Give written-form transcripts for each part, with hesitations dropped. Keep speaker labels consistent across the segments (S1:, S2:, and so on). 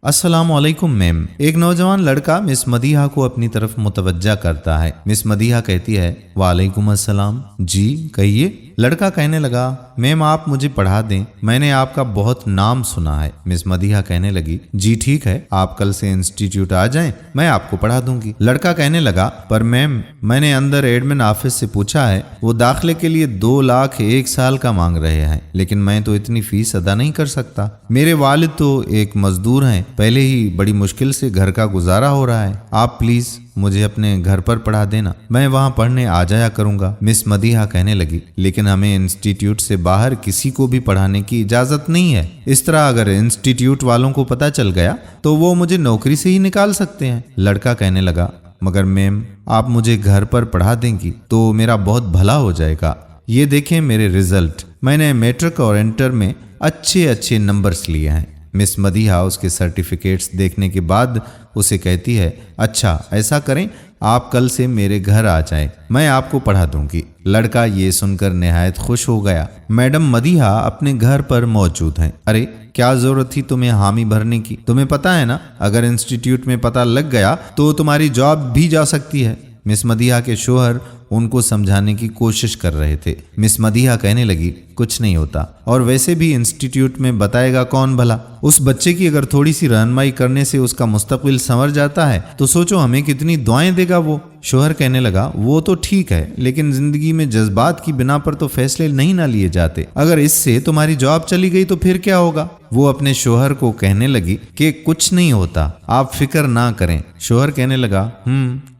S1: अस्सलाम वालेकुम मैम। एक नौजवान लड़का मिस मदीहा को अपनी तरफ मुतवज्जा करता है। मिस मदीहा कहती है, वालेकुम अस्सलाम। जी कहिए। लड़का कहने लगा, मैम आप मुझे पढ़ा दें, मैंने आपका बहुत नाम सुना है। मिस मदीहा कहने लगी, जी ठीक है, आप कल से इंस्टीट्यूट आ जाएं, मैं आपको पढ़ा दूंगी। लड़का कहने लगा, पर मैम मैंने अंदर एडमिन ऑफिस से पूछा है, वो दाखिले के लिए 2 लाख 1 साल का मांग रहे हैं, लेकिन मैं तो इतनी फीस अदा नहीं कर सकता। मेरे वालिद तो एक मजदूर हैं, पहले ही बड़ी मुश्किल से घर का गुजारा हो रहा है। आप प्लीज मुझे अपने घर पर पढ़ा देना, मैं वहाँ पढ़ने आ जाया करूंगा। मिस मदीहा कहने लगी, लेकिन हमें इंस्टीट्यूट से बाहर किसी को भी पढ़ाने की इजाजत नहीं है। इस तरह अगर इंस्टीट्यूट वालों को पता चल गया तो वो मुझे नौकरी से ही निकाल सकते हैं। लड़का कहने लगा, मगर मैम आप मुझे घर पर पढ़ा देंगी तो मेरा बहुत भला हो जाएगा। ये देखें मेरे रिजल्ट, मैंने मैट्रिक और इंटर में अच्छे नंबर्स लिए हैं। मिस मदीहा उसके सर्टिफिकेट्स देखने के बाद उसे कहती है, अच्छा ऐसा करें, आप कल से मेरे घर आ जाएं, मैं आपको पढ़ा दूंगी। लड़का ये सुनकर निहायत खुश हो गया। मैडम मदीहा अपने घर पर मौजूद हैं। अरे क्या जरूरत थी तुम्हें हामी भरने की, तुम्हें पता है ना अगर इंस्टीट्यूट में पता लग गया तो तुम्हारी जॉब भी जा सकती है। मिस मदीहा के शोहर उनको समझाने की कोशिश कर रहे थे। मिस मदीहा कहने लगी, कुछ नहीं होता, और वैसे भी इंस्टीट्यूट में बताएगा कौन भला। उस बच्चे की अगर थोड़ी सी रहनुमाई करने से उसका मुस्तकबिल संवर जाता है तो सोचो हमें कितनी दुआएं देगा वो। शोहर कहने लगा, वो तो ठीक है, लेकिन जिंदगी में जज्बात की बिना पर तो फैसले नहीं ना लिए जाते। अगर इससे तुम्हारी जॉब चली गई तो फिर क्या होगा। वो अपने शोहर को कहने लगी कि कुछ नहीं होता, आप फिक्र ना करें। शोहर कहने लगा,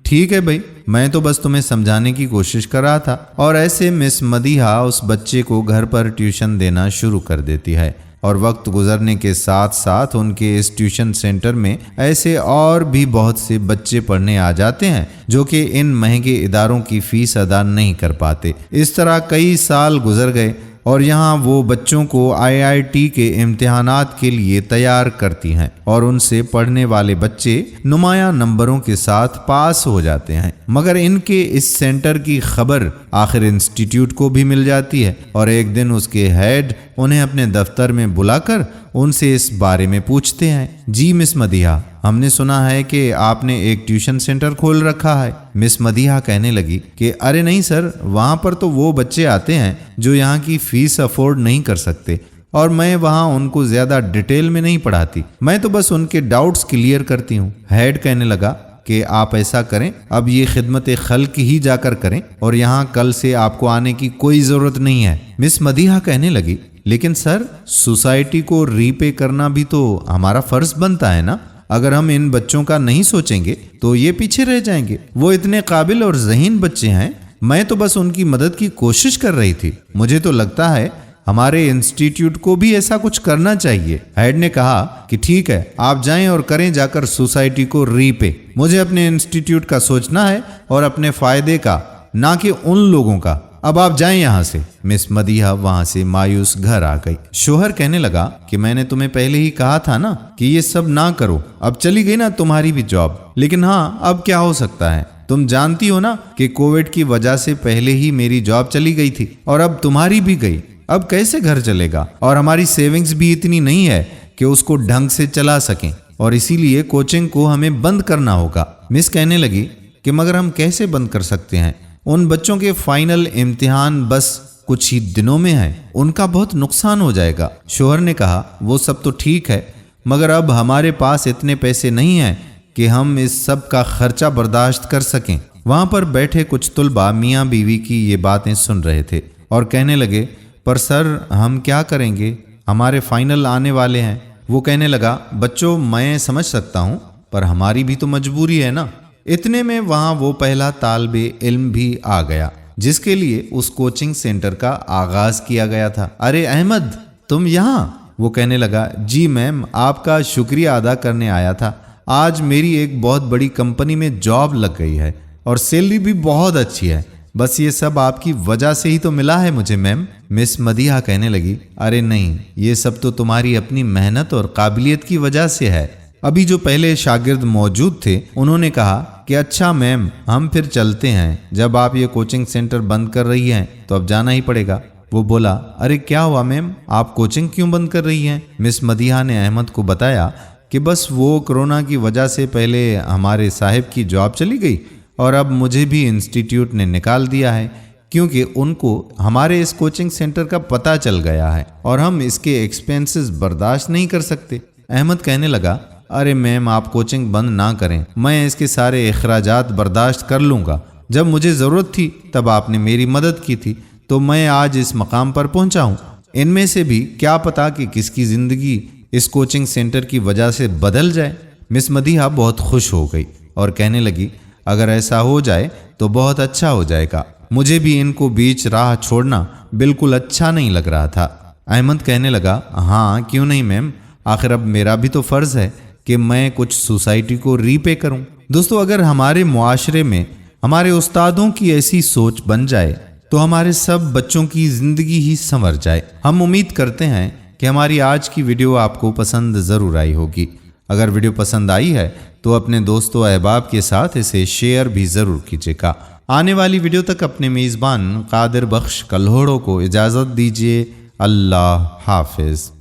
S1: ठीक है भाई, मैं तो बस तुम्हें समझाने की कोशिश कर रहा था। और ऐसे मिस मदीहा उस बच्चे को घर पर ट्यूशन देना शुरू कर देती है, और वक्त गुजरने के साथ साथ उनके इस ट्यूशन सेंटर में ऐसे और भी बहुत से बच्चे पढ़ने आ जाते हैं जो कि इन महंगे इदारों की फीस अदा नहीं कर पाते। इस तरह कई साल गुजर गए और यहाँ वो बच्चों को IIT के इम्तिहानात के लिए तैयार करती हैं, और उनसे पढ़ने वाले बच्चे नुमाया नंबरों के साथ पास हो जाते हैं। मगर इनके इस सेंटर की खबर आखिर इंस्टीट्यूट को भी मिल जाती है, और एक दिन उसके हेड उन्हें अपने दफ्तर में बुलाकर उनसे इस बारे में पूछते हैं, जी मिस मदीहा, हमने सुना है कि आपने एक ट्यूशन सेंटर खोल रखा है। मिस मदीहा कहने लगी कि अरे नहीं सर, वहाँ पर तो वो बच्चे आते हैं जो यहाँ की फीस अफोर्ड नहीं कर सकते, और मैं वहाँ उनको ज्यादा डिटेल में नहीं पढ़ाती, मैं तो बस उनके डाउट्स क्लियर करती हूँ। हेड कहने लगा कि आप ऐसा करें, अब ये खिदमत खल्क ही जाकर करें, और यहाँ कल से आपको आने की कोई जरूरत नहीं है। मिस मदीहा कहने लगी, लेकिन सर सोसाइटी को रीपे करना भी तो हमारा फर्ज बनता है ना, अगर हम इन बच्चों का नहीं सोचेंगे तो ये पीछे रह जाएंगे। वो इतने काबिल और ज़हीन बच्चे हैं, मैं तो बस उनकी मदद की कोशिश कर रही थी। मुझे तो लगता है हमारे इंस्टीट्यूट को भी ऐसा कुछ करना चाहिए। हेड ने कहा कि ठीक है, आप जाएं और करें जाकर सोसाइटी को रीपे। मुझे अपने इंस्टीट्यूट का सोचना है और अपने फायदे का, ना कि उन लोगों का। अब आप जाएं यहाँ से। मिस मदीहा वहां से मायूस घर आ गई। शोहर कहने लगा कि मैंने तुम्हें पहले ही कहा था ना कि ये सब ना करो, अब चली गई ना तुम्हारी भी जॉब। लेकिन हाँ, अब क्या हो सकता है, तुम जानती हो ना कि कोविड की वजह से पहले ही मेरी जॉब चली गई थी, और अब तुम्हारी भी गई। अब कैसे घर चलेगा, और हमारी सेविंग्स भी इतनी नहीं है कि उसको ढंग से चला सकें, और इसीलिए कोचिंग को हमें बंद करना होगा। मिस कहने लगी कि मगर हम कैसे बंद कर सकते हैं, उन बच्चों के फाइनल इम्तिहान बस कुछ ही दिनों में हैं, उनका बहुत नुकसान हो जाएगा। शोहर ने कहा, वो सब तो ठीक है, मगर अब हमारे पास इतने पैसे नहीं हैं कि हम इस सब का खर्चा बर्दाश्त कर सकें। वहां पर बैठे कुछ तुलबा मियाँ बीवी की ये बातें सुन रहे थे और कहने लगे, पर सर हम क्या करेंगे, हमारे फाइनल आने वाले हैं। वो कहने लगा, बच्चों मैं समझ सकता हूँ, पर हमारी भी तो मजबूरी है ना। इतने में वहां वो पहला तालिबे इल्म भी आ गया जिसके लिए उस कोचिंग सेंटर का आगाज किया गया था। अरे अहमद, तुम यहाँ? वो कहने लगा, जी मैम, आपका शुक्रिया अदा करने आया था। आज मेरी एक बहुत बड़ी कंपनी में जॉब लग गई है और सैलरी भी बहुत अच्छी है, बस ये सब आपकी वजह से ही तो मिला है मुझे मैम। मिस मदीहा कहने लगी, अरे नहीं, ये सब तो तुम्हारी अपनी मेहनत और काबिलियत की वजह से है। अभी जो पहले शागिर्द मौजूद थे उन्होंने कहा कि अच्छा मैम, हम फिर चलते हैं, जब आप ये कोचिंग सेंटर बंद कर रही हैं तो अब जाना ही पड़ेगा। वो बोला, अरे क्या हुआ मैम, आप कोचिंग क्यों बंद कर रही हैं? मिस मदीहा ने अहमद को बताया کہ بس وہ کورونا کی وجہ سے پہلے ہمارے صاحب کی جاب چلی گئی اور اب مجھے بھی انسٹیٹیوٹ نے نکال دیا ہے، کیونکہ ان کو ہمارے اس کوچنگ سینٹر کا پتہ چل گیا ہے اور ہم اس کے ایکسپینسز برداشت نہیں کر سکتے۔ احمد کہنے لگا، ارے میم آپ کوچنگ بند نہ کریں، میں اس کے سارے اخراجات برداشت کر لوں گا۔ جب مجھے ضرورت تھی تب آپ نے میری مدد کی تھی، تو میں آج اس مقام پر پہنچا ہوں۔ ان میں سے بھی کیا پتا کہ کس کی زندگی اس کوچنگ سینٹر کی وجہ سے بدل جائے۔ مس مدیحہ بہت خوش ہو گئی اور کہنے لگی، اگر ایسا ہو جائے تو بہت اچھا ہو جائے گا، مجھے بھی ان کو بیچ راہ چھوڑنا بالکل اچھا نہیں لگ رہا تھا۔ احمد کہنے لگا، ہاں کیوں نہیں میم، آخر اب میرا بھی تو فرض ہے کہ میں کچھ سوسائٹی کو ری پے کروں۔ دوستو، اگر ہمارے معاشرے میں ہمارے استادوں کی ایسی سوچ بن جائے تو ہمارے سب بچوں کی زندگی ہی سنور جائے۔ ہم امید کرتے ہیں کہ ہماری آج کی ویڈیو آپ کو پسند ضرور آئی ہوگی۔ اگر ویڈیو پسند آئی ہے تو اپنے دوستوں احباب کے ساتھ اسے شیئر بھی ضرور کیجیے گا۔ آنے والی ویڈیو تک اپنے میزبان قادر بخش کلہوڑوں کو اجازت دیجیے۔ اللہ حافظ۔